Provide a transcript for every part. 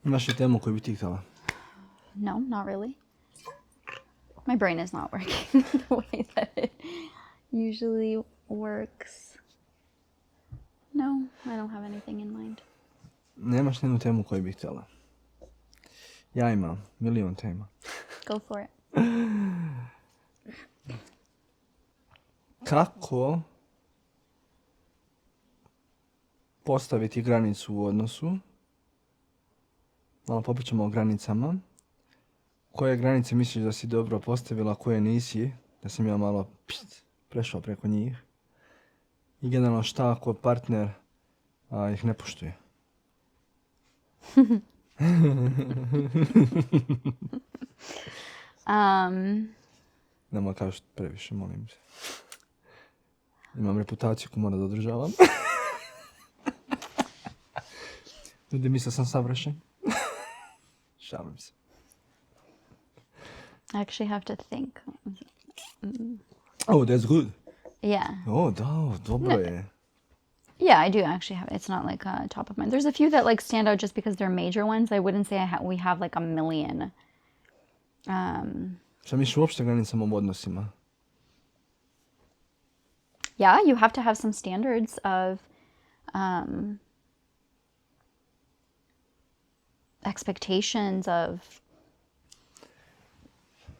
Imaš li temu koju bi ti htjela? No, not really. My brain is not working the way that it usually works. No, I don't have anything in mind. Nemaš nijednu temu koju bi htjela? Ja imam milion tema. Go for it. Kako postaviti granicu u odnosu? Malo popričamo o granicama. Koje granice misliš da si dobro postavila, koje nisi? Da sam ja malo prešao preko njih. I generalno šta ako partner ih ne poštuje? Nemoj kažeš previše, molim se. Imam reputaciju koju moram da održavam. Ljudi misle sam savršen. Šalim se. I actually have to think. Oh, that's good. Yeah. Oh, da, dobro je. Yeah, I do actually have. It's not like top of mind. There's a few that like stand out just because they're major ones. I wouldn't say we have like a million. Šta misliš uopšte granicama u odnosima? Yeah, you have to have some standards of expectations of.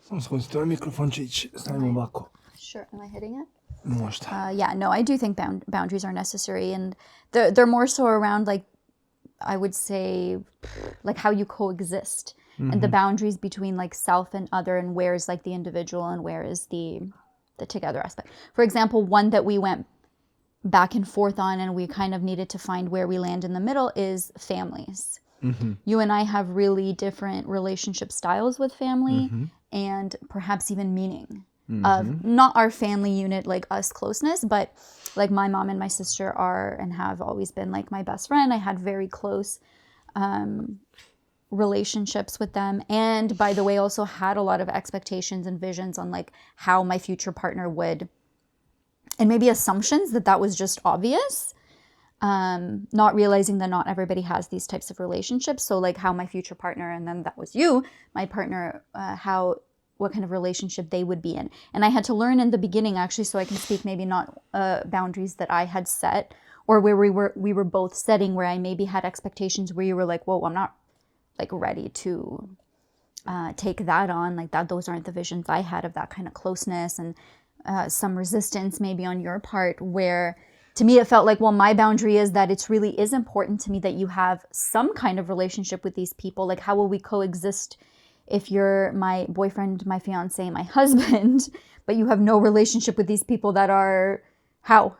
Samo skozi tvoj mikrofončić, stavimo ovako. Sure, am I hitting it? Možda. Yeah, no, I do think boundaries are necessary, and they're more so around like, I would say, like how you coexist, and the boundaries between like self and other, and where is like the individual and where is the together aspect. For example, one that we went back and forth on, and we kind of needed to find where we land in the middle is families. You and I have really different relationship styles with family, and perhaps even meaning. Of not our family unit, like us closeness, but like my mom and my sister are and have always been like my best friend. I had very close relationships with them, and by the way, also had a lot of expectations and visions on like how my future partner would, and maybe assumptions that was just obvious, not realizing that not everybody has these types of relationships. So like how my future partner, and then that was you, my partner, what kind of relationship they would be in. And I had to learn in the beginning, actually, so I can speak maybe not boundaries that I had set, or where we were both setting, where I maybe had expectations where you were like, whoa, I'm not like ready to take that on, like that. Those aren't the visions I had of that kind of closeness, and some resistance maybe on your part, where to me it felt like, well, my boundary is that it's really is important to me that you have some kind of relationship with these people. Like, how will we coexist if you're my boyfriend, my fiance, my husband, but you have no relationship with these people that are, how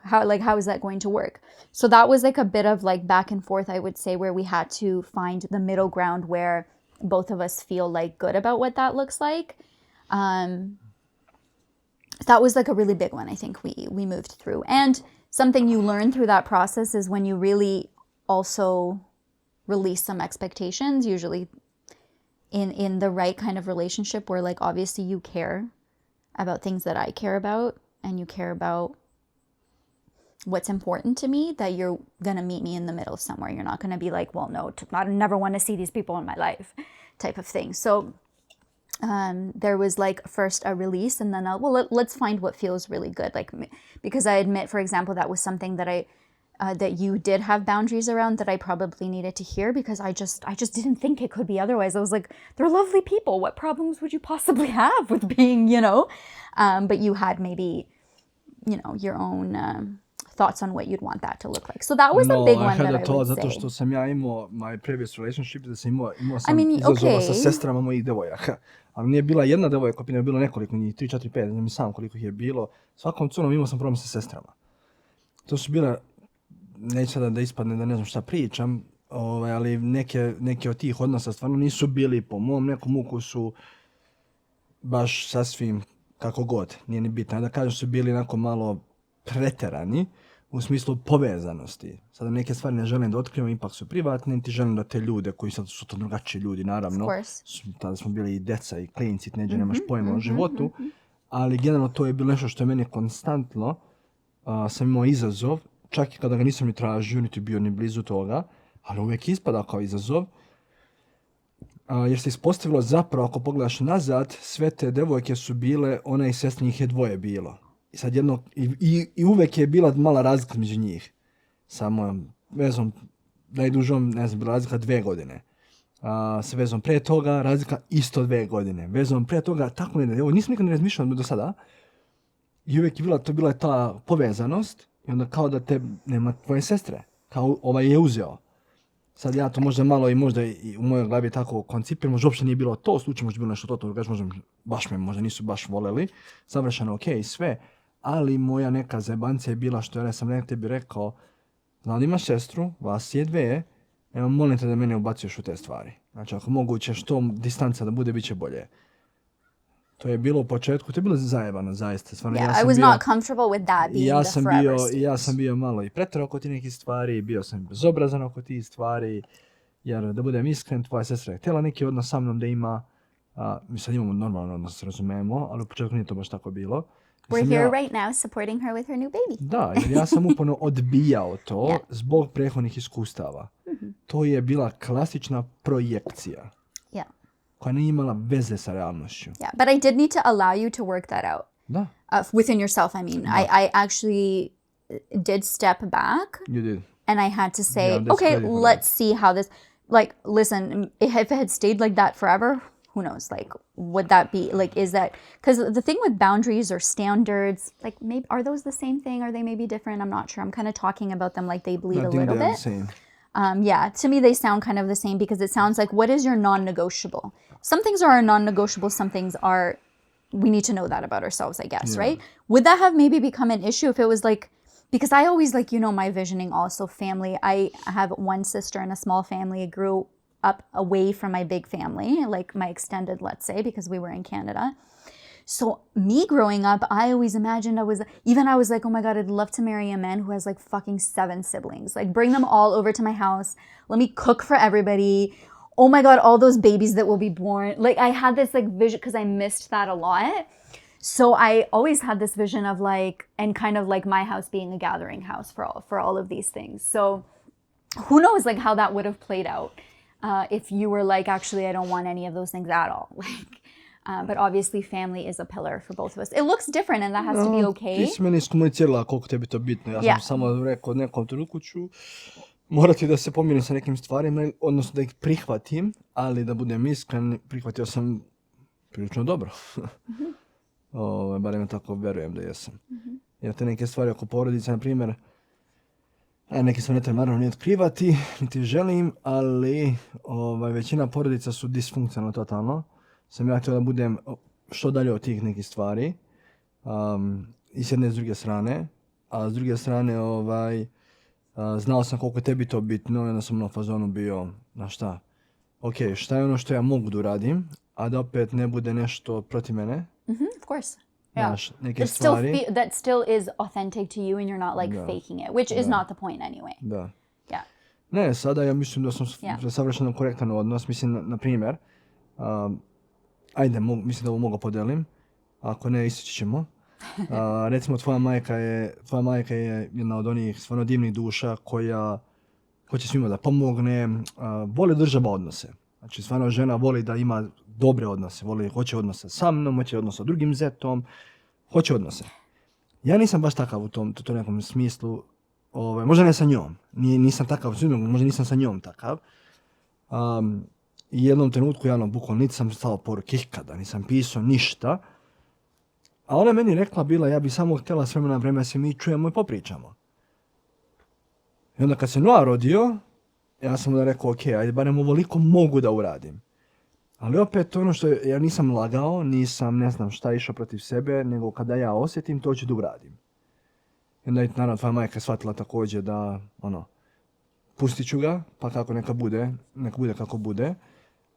is that going to work? So that was like a bit of like back and forth, I would say, where we had to find the middle ground where both of us feel like good about what that looks like. That was like a really big one, I think we moved through. And something you learn through that process is when you really also release some expectations, usually in the right kind of relationship, where like obviously you care about things that I care about, and you care about what's important to me, that you're gonna meet me in the middle somewhere. You're not gonna be like, well, no, I never want to see these people in my life, type of thing. So there was like first a release, and then let's find what feels really good. Like, because I admit, for example, that was something that that you did have boundaries around that I probably needed to hear, because I just didn't think it could be otherwise. I was like, they're lovely people. What problems would you possibly have with being, but you had maybe, your own thoughts on what you'd want that to look like. So that was a big one that I would say. Zato što sam ja imao my previous relationship, da sam imao sam izazova sa sestrama mojih devojaka. Ali nije bila jedna devojka, je bilo nekoliko njih, 3, 4, 5, ne znam sam koliko ih je bilo. Svakom curom imao sam problem sa sestrama. To su bila, neću sada da ispadne da ne znam šta pričam, ali neke od tih odnosa stvarno nisu bili po mom nekom ukusu baš sasvim kako god, nije ni bitno. Da kažem, su bili onako malo preterani u smislu povezanosti. Sada neke stvari ne želim da otkrivam, ipak su privatne, niti želim da te ljude koji sad su to drugačiji ljudi, naravno. Tada smo bili i deca i klinci, neđe nemaš pojma o životu, ali generalno to je bilo nešto što je meni konstantno, sam imao izazov, čak i kada ga nisam ni tražio, niti bio ni blizu toga, ali uvijek ispada kao izazov. jer se ispostavilo zapravo, ako pogledaš nazad, sve te devojke su bile, ona i sestra, njih je dvoje bilo. I sad i uvek je bila mala razlika među njih. Samo vezom, najdužom, ne znam, bila razlika 2 godine. S vezom pre toga, razlika isto 2 godine. Vezom pre toga, tako ne, evo, nisam nikad ne razmišljao do sada. I uvijek je bila ta povezanost i onda kao da nema tvoje sestre. Kao ovaj je uzeo. Sad ja to možda malo i možda i u mojoj glavi tako koncipiram, možda uopće nije bilo to, slučaj možda bilo nešto to, možda nisu baš voleli, savršeno ok, sve, ali moja neka zajebancija je bila što ja sam tebi rekao, znam da imaš sestru, vas je 2, evo molim te da mene ubacuješ u te stvari. Znači ako moguće što distanca da bude, bit će bolje. To je bilo u početku, to je bilo zajebano, zaista. Stvarno, yeah, I was not comfortable with that being the forever stage. Ja sam bio malo i preterao oko tih nekih stvari, bio sam bezobrazan oko tih stvari, jer da budem iskren, tvoja sestra je htjela neki odnos sa mnom da ima, mi sad imamo normalan odnos, razumemo, ali u početku nije to baš tako bilo. We're here right now supporting her with her new baby. Da, jer ja sam uporno odbijao to zbog prethodnih iskustava. To je bila klasična projekcija. Koja nije imala veze sa realnošću. Yeah, but I did need to allow you to work that out. Da. Within yourself, I mean. I actually did step back. You did. And I had to say, okay, let's see how this, like, listen, if it had stayed like that forever, who knows, like, would that be, like, is that, because the thing with boundaries or standards, like, maybe, are those the same thing? Are they maybe different? I'm not sure. I'm kind of talking about them like they bleed a little bit. The same. Yeah, to me, they sound kind of the same because it sounds like, what is your non-negotiable? Some things are non-negotiable, some things are, we need to know that about ourselves, I guess, right? Would that have maybe become an issue if it was like, because I always like, you know, my visioning also family. I have one sister in a small family. I grew up away from my big family, like my extended, let's say, because we were in Canada. So me growing up, I always imagined I was like, oh my God, I'd love to marry a man who has like fucking 7 siblings. Like bring them all over to my house. Let me cook for everybody. Oh my God, all those babies that will be born. Like I had this like vision because I missed that a lot. So I always had this vision of like, and kind of like my house being a gathering house for all of these things. So who knows like how that would have played out if you were like, actually, I don't want any of those things at all. Like, but obviously family is a pillar for both of us. It looks different and that has to be okay. Ti si meni iskomunicirala koliko tebi to bitno. Ja sam samo rekao nekom trenutku ću morati da se pomirim sa nekim stvarima, odnosno da ih prihvatim, ali da budem iskren, prihvatio sam prilično dobro. Barem tako verujem da jesam. Jer te neke stvari oko porodice, na primjer, neke stvari ne treba naravno ni otkrivati, niti želim, ali većina porodica su disfunkcionalno totalno. Sam ja htio da budem što dalje od tih nekih stvari, i s jedne i s druge strane, a s druge strane znao sam koliko je tebi to bitno i onda sam na fazonu bio, na šta, ok, šta je ono što ja mogu da uradim, a da opet ne bude nešto protiv mene. Of course. Yeah. Znaš, neke stvari. That still is authentic to you and you're not like faking it, which is not the point anyway. Da. Yeah. Ne, sada ja mislim da sam savršeno korektan odnos. Mislim, na primjer, mislim da ovo mogu podelim, ako ne, istići ćemo. Recimo, tvoja majka je jedna od onih stvarno divnih duša koja hoće svima da pomogne, voli država odnose. Znači, stvarno žena voli da ima dobre odnose, hoće odnose sa mnom, hoće odnose sa drugim zetom, hoće odnose. Ja nisam baš takav u tom nekom smislu, možda ne sa njom, nisam takav, možda nisam sa njom takav. I jednom trenutku, bukvalno, niti sam stavio poruke ikada, nisam pisao ništa. A ona meni rekla bila, ja bi samo htjela s vremena na vreme se mi čujemo i popričamo. I onda kad se Noa rodio, ja sam onda rekao, ok, ajde barem ovoliko mogu da uradim. Ali opet ono što ja nisam lagao, nisam ne znam šta išao protiv sebe, nego kada ja osjetim, to ću da uradim. I onda je naravno tvoja majka shvatila također da, pustit ću ga, pa kako neka bude kako bude.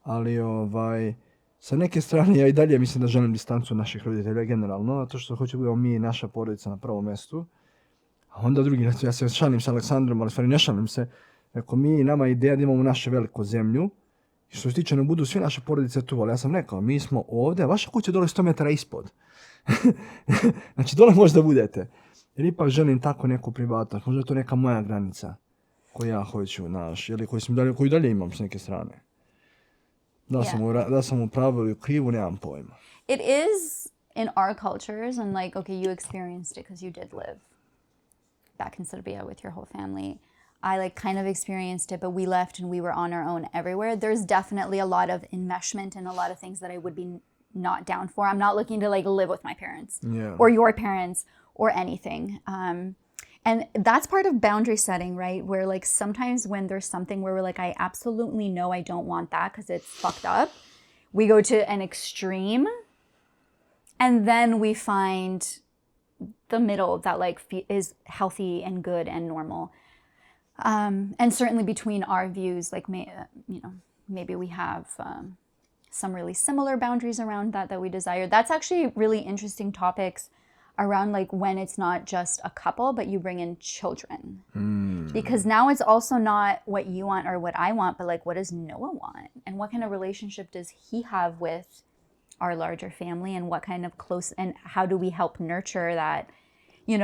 Ali sa neke strane ja i dalje mislim da želim distancu od naših roditelja generalno, zato što hoću budemo mi i naša porodica na prvom mjestu. A onda drugi, ja se šalim sa Aleksandrom, ali stvari ne šalim se. Rekao, nama je ideja da imamo našu veliku zemlju i što se tiče ne budu svi naše porodice tu, ali ja sam rekao, mi smo ovdje, a vaša kuća je dole 100 metara ispod. Znači, dole možda budete. Jer ipak želim tako neku privatnost, možda je to neka moja granica koju ja hoću, ili koju dalje imam s neke strane. Da sam u pravu ili krivu, nemam pojma. It is in our cultures, and like, okay, you experienced it because you did live back in Serbia with your whole family. I like kind of experienced it, but we left and we were on our own everywhere. There's definitely a lot of enmeshment and a lot of things that I would be not down for. I'm not looking to like live with my parents or your parents or anything. And that's part of boundary setting, right? Where like sometimes when there's something where we're like, I absolutely know I don't want that because it's fucked up, we go to an extreme and then we find the middle that like is healthy and good and normal. And certainly between our views, like, maybe we have some really similar boundaries around that we desire. That's actually really interesting topics around like when it's not just a couple, but you bring in children. Because now it's also not what you want or what I want, but like what does Noah want? And what kind of relationship does he have with our larger family? And what kind of close, and how do we help nurture that?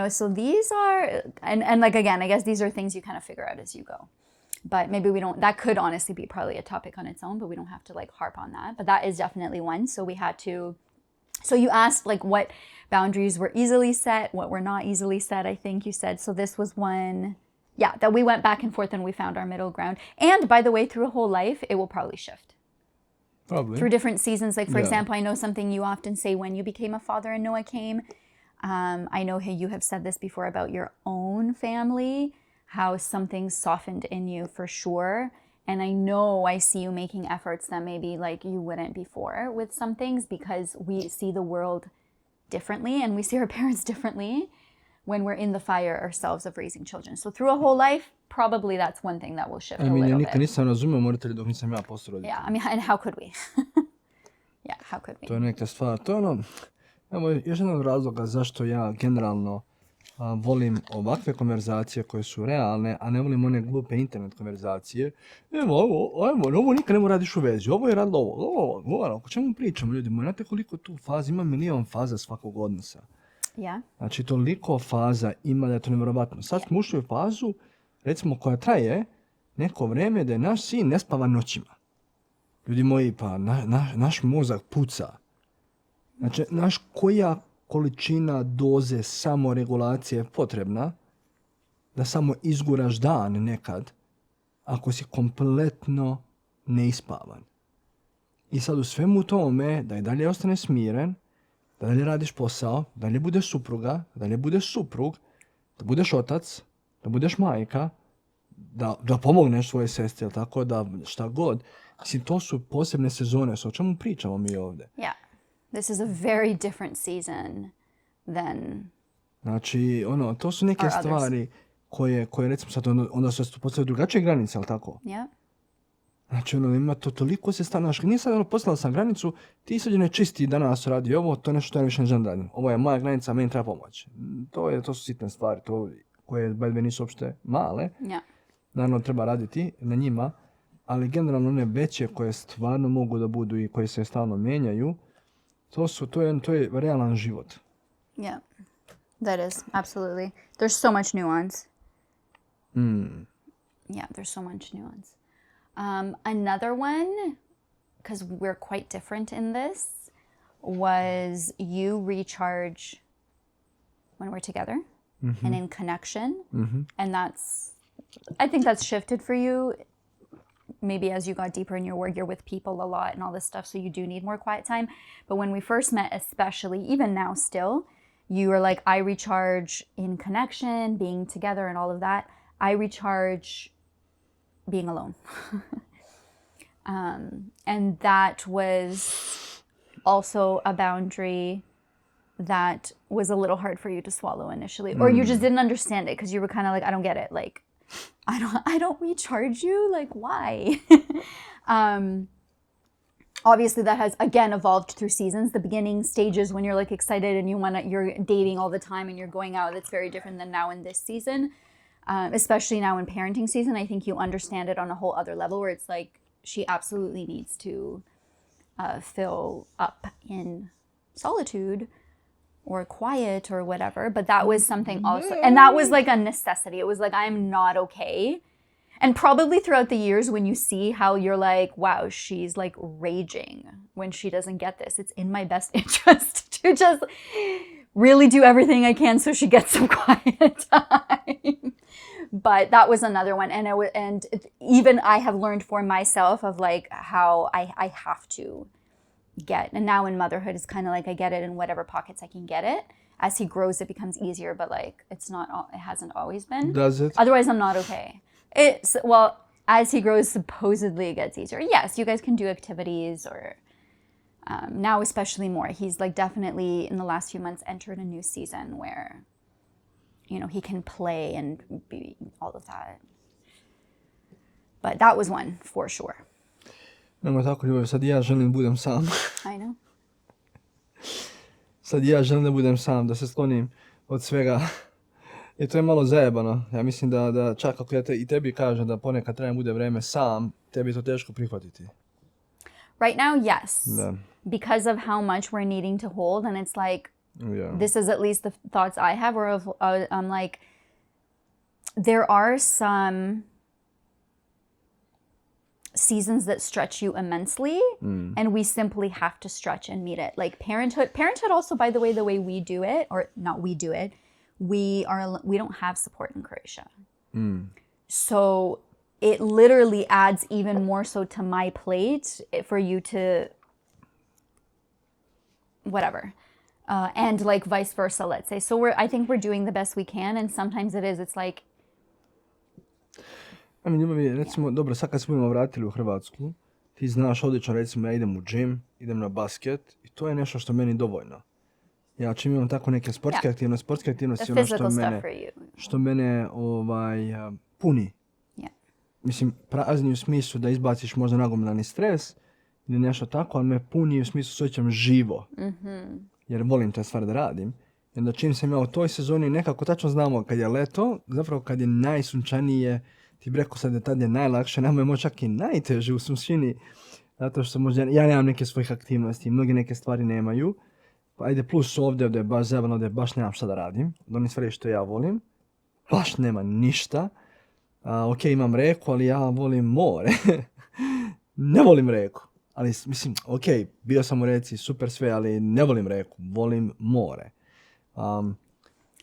So these are, and like, again, I guess these are things you kind of figure out as you go. But maybe we don't, that could honestly be probably a topic on its own, but we don't have to like harp on that. But that is definitely one. So you asked like what boundaries were easily set, what were not easily set, I think you said. So this was one, that we went back and forth and we found our middle ground. And by the way, through a whole life, it will probably shift. Probably. Through different seasons. Like, for example, I know something you often say when you became a father and Noah came. I know you have said this before about your own family, how something softened in you for sure. And I know I see you making efforts that maybe like you wouldn't before with some things, because we see the world differently and we see our parents differently when we're in the fire ourselves of raising children. So through a whole life, probably that's one thing that will shift a little bit. Nisam razumio moratelji dok nisam ja postao roditelj. Yeah, and how could we? How could we? To je neka stvar. To je evo, još jedan od razloga zašto ja generalno volim ovakve konverzacije koje su realne, a ne volim one glupe internet konverzacije. Ovo nikad ne mu radiš u vezi, ovo je radilo ovo. O čemu pričamo, ljudi moji? Znate koliko tu faza, ima milion faza svakog odnosa. Znači, toliko faza ima da je to nevjerovatno. Sad smo ušli u fazu, recimo, koja traje neko vrijeme da je naš sin ne spava noćima. Ljudi moji, pa naš mozak puca. Znači, koja količina doze samoregulacije je potrebna da samo izguraš dan nekad ako si kompletno neispavan. I sad u svemu tome da i dalje ostane smiren, da dalje radiš posao, da dalje budeš supruga, da dalje budeš suprug, da budeš otac, da budeš majka, da pomogneš svoje sestre, tako da šta god. Mislim, to su posebne sezone, o čemu pričamo mi ovdje? This is a very different season than. Znači, to su neke stvari koje recimo sad onda su postavljaju drugačije granice, ali tako? Znači, ima to toliko se stanaš. Nije sad poslala sam granicu, ti sad ne čisti danas radi ovo, to je nešto što ja više ne želim radim. Ovo je moja granica, meni treba pomoć. To su sitne stvari, koje by the way nisu uopšte male. Naravno, treba raditi na njima, ali generalno one veće koje stvarno mogu da budu i koje se stalno mijenjaju, to je realan život. Yeah, that is, absolutely. There's so much nuance. Yeah, there's so much nuance. Another one, because we're quite different in this, was you recharge when we're together and in connection. And I think that's shifted for you. Maybe as you got deeper in your work, you're with people a lot and all this stuff, so you do need more quiet time. But when we first met, especially, even now still, you were like, I recharge in connection, being together and all of that. I recharge being alone. And that was also a boundary that was a little hard for you to swallow initially. Or you just didn't understand it because you were kind of like, I don't get it. Like, I don't recharge you? Like, why? Obviously, that has, again, evolved through seasons. The beginning stages when you're, like, excited and you're dating all the time and you're going out, that's very different than now in this season. Especially now in parenting season, I think you understand it on a whole other level where it's like, she absolutely needs to fill up in solitude or quiet or whatever. But that was something also, and that was like a necessity. It was like, I'm not okay And probably throughout the years when you see how you're like, wow, she's like raging when she doesn't get this. It's in my best interest to just really do everything I can so she gets some quiet time. But that was another one. And even I have learned for myself of like how I have to get. And now in motherhood, it's kind of like I get it in whatever pockets I can get it. As he grows, it becomes easier, but like it hasn't always been. Does it? Otherwise, I'm not okay. Well, as he grows, supposedly it gets easier. Yes, you guys can do activities or now especially more. He's like definitely in the last few months entered a new season where, you know, he can play and be all of that. But that was one for sure. Nemoj tako ljubav, sad ja želim budem sam. I know. Sad ja želim da budem sam, da se sklonim od svega. I to je malo zajebano. Ja mislim da čak ako ja i tebi kažem da ponekad treba bude vreme sam, tebi je to teško prihvatiti. Right now, yes. Da. Because of how much we're needing to hold, and it's like, this is at least the thoughts I have, or I'm like, there are some seasons that stretch you immensely, and we simply have to stretch and meet it. Like parenthood also, by the way we do it, or not we do it, we don't have support in Croatia. So it literally adds even more so to my plate for you to whatever. And like vice versa, let's say. So I think we're doing the best we can, and sometimes it's like, Ljubavi, recimo, dobro, sad kad se budemo vratili u Hrvatsku, ti znaš odlično, recimo, ja idem u gym, idem na basket i to je nešto što meni dovoljno. Ja čim imam tako neke sportske aktivnosti, ono što mene puni. Mislim, prazni u smislu da izbaciš možda nagomilani stres ili nešto tako, ali me puni u smislu se osjećam živo. Jer volim te stvari da radim. I onda čim sam ja u toj sezoni, nekako tačno znamo kad je leto, zapravo kad je najsunčanije, ti bi rekao sad da tad je najlakše, nama je možda čak i najteže u suštini, zato što možda ja nemam neke svojih aktivnosti, mnogi neke stvari nemaju. Pa ajde plus ovdje je baš zebano, ovdje baš nemam šta da radim, od onih stvari što ja volim, baš nema ništa. Ok, imam reku, ali ja volim more. Ne volim reku, ali mislim, ok, bio sam u reci, super sve, ali ne volim reku, volim more.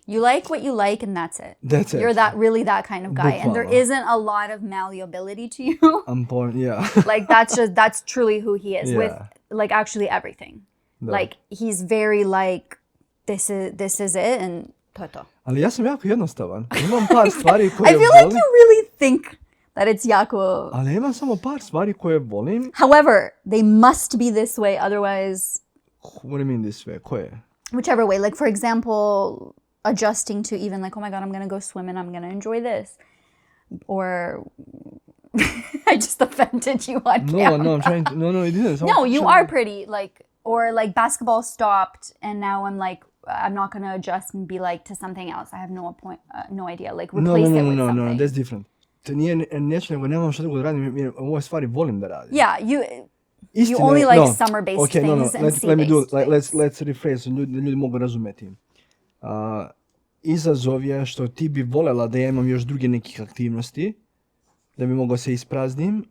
You like what you like, and that's it. That's it. You're that kind of guy. And there isn't a lot of malleability to you. Like that's truly who he is with like actually everything. Da. Like he's very like this is it, and to. Ali ja sam jako jednostavan. Imam par stvari koje I feel like you really think that it's jako. Ali imam samo par stvari koje volim. However, they must be this way, otherwise. What do you mean this way? Koje? Whichever way. Like for example, adjusting to even like, oh my God, I'm going to go swim and I'm going to enjoy this. Or I just offended you on camera. No, I'm trying to, no, it didn't. No, you are pretty, like, or like basketball stopped and now I'm like, I'm not going to adjust and be like to something else. I have no idea. Like replace it with something. No, that's different. To nije nešto, nego nemam što drugo da radim, jer ove stvari volim da radim. Yeah, you only like summer-based things and sea-based let's rephrase, ljudi mogu razumeti. Izazov je što ti bi voljela da ja imam još druge nekih aktivnosti, da bi mogao se ispraznim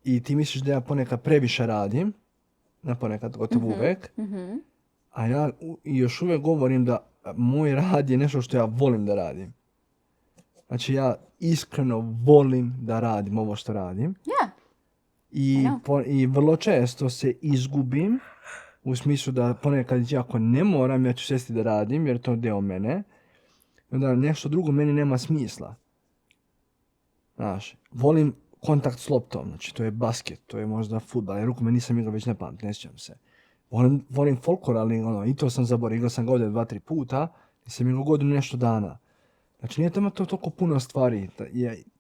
i ti misliš da ja ponekad previše radim, ne ponekad, gotovo uvek, a ja još uvijek govorim da moj rad je nešto što ja volim da radim. Znači ja iskreno volim da radim ovo što radim. Yeah. I vrlo često se izgubim u smislu da ponekad ako ne moram, ja ću sjesti da radim jer to je deo mene. I onda nešto drugo meni nema smisla. Znaš, volim kontakt s loptom, znači to je basket, to je možda fudbal, jer rukom nisam igrao već ne pamtim, ne sjećam se. Volim folklor, ali i to sam zaboravio, igrao sam ga ovdje 2-3 puta, nisam igrao godinu nešto dana. Znači nije tamo to toliko puno stvari,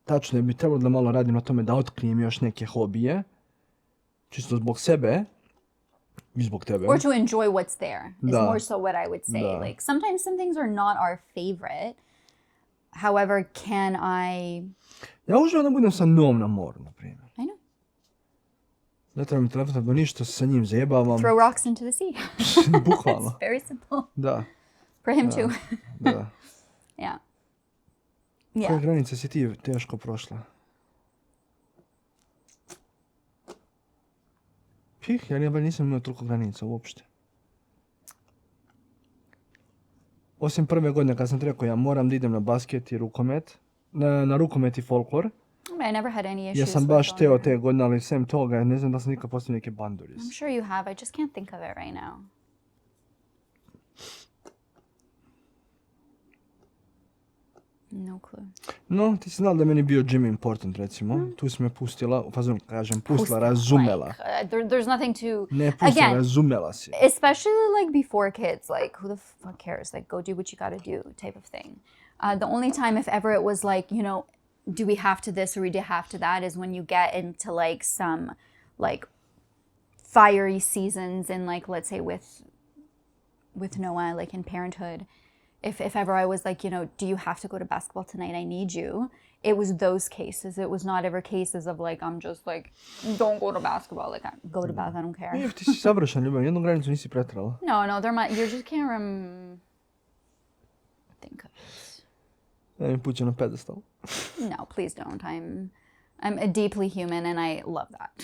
tačno je bi trebalo da malo radim na tome da otkrijem još neke hobije, čisto zbog sebe, i zbog tebe. Or to enjoy what's there is more so what I would say. Like sometimes some things are not our favorite. However, can I... Ja uživam da budem sa Noom na moru, na primjer. I know. Ne treba mi telefon, da ništa sa njim zajebavam. Throw rocks into the sea. Bukvalno. It's very simple. Da. For him too. Da. Yeah. Koje granice si ti teško prošla? Ja nisam imao toliko granica uopšte. Osim prve godine kad sam ti rekao ja moram da idem na basket i rukomet, na rukomet i folklor. I never had any issues. Ja sam baš teo te godine, ali sem toga, ne znam da sam nikad postavio neke boundaries. I'm sure you have, I just can't think of it right now. No clue. No, ti si znala da je meni bio gym important, recimo. Tu si me pustila, pustila, razumela. Like, there's nothing to... Ne, pustila, razumela si. Especially like before kids, like who the fuck cares? Like go do what you gotta do type of thing. The only time if ever it was like, you know, do we have to this or we do have to that is when you get into like some like fiery seasons in like, let's say with Noah, like in parenthood. If ever I was like, you know, do you have to go to basketball tonight? I need you. It was those cases. It was not ever cases of like, I'm just like, don't go to basketball. Like, go to basketball, I don't care. Ti si savršen ljubav, jednu granicu nisi pretrala. No, you just can't think of it. Da mi pući na pedestal. No, please don't. I'm a deeply human and I love that.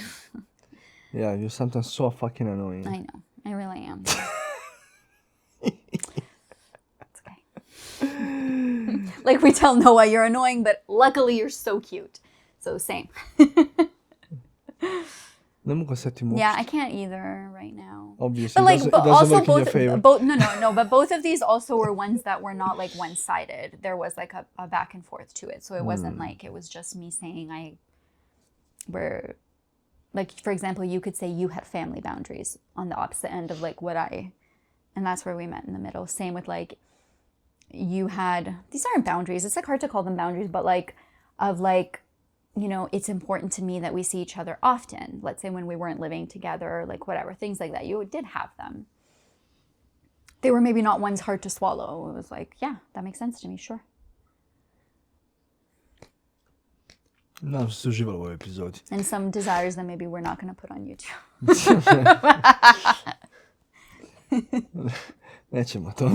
Yeah, you're sometimes so fucking annoying. I know. I really am. Like we tell Noah you're annoying, but luckily you're so cute. So same. Ne mogu setim uopšte. Yeah, I can't either right now. Obviously, but like, it doesn't also work in your favor. But both of these also were ones that were not like one-sided. There was like a back and forth to it. So it wasn't like it was just me saying like, for example, you could say you had family boundaries on the opposite end of like and that's where we met in the middle. Same with like, you had, these aren't boundaries. It's like hard to call them boundaries, but like, of like, you know, it's important to me that we see each other often. Let's say when we weren't living together or like whatever, things like that. You did have them. They were maybe not ones hard to swallow. It was like, yeah, that makes sense to me, sure. Nadam se uživalo u ovoj epizodi. And some desires that maybe we're not going to put on YouTube. Nećemo to.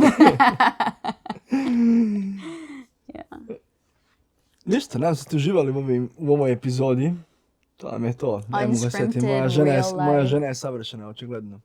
Yeah. Ništa, nadam se ste uživali u ovoj epizodi. To vam je to. Ne mogu ga setiti. Moja žena je savršena, očigledno.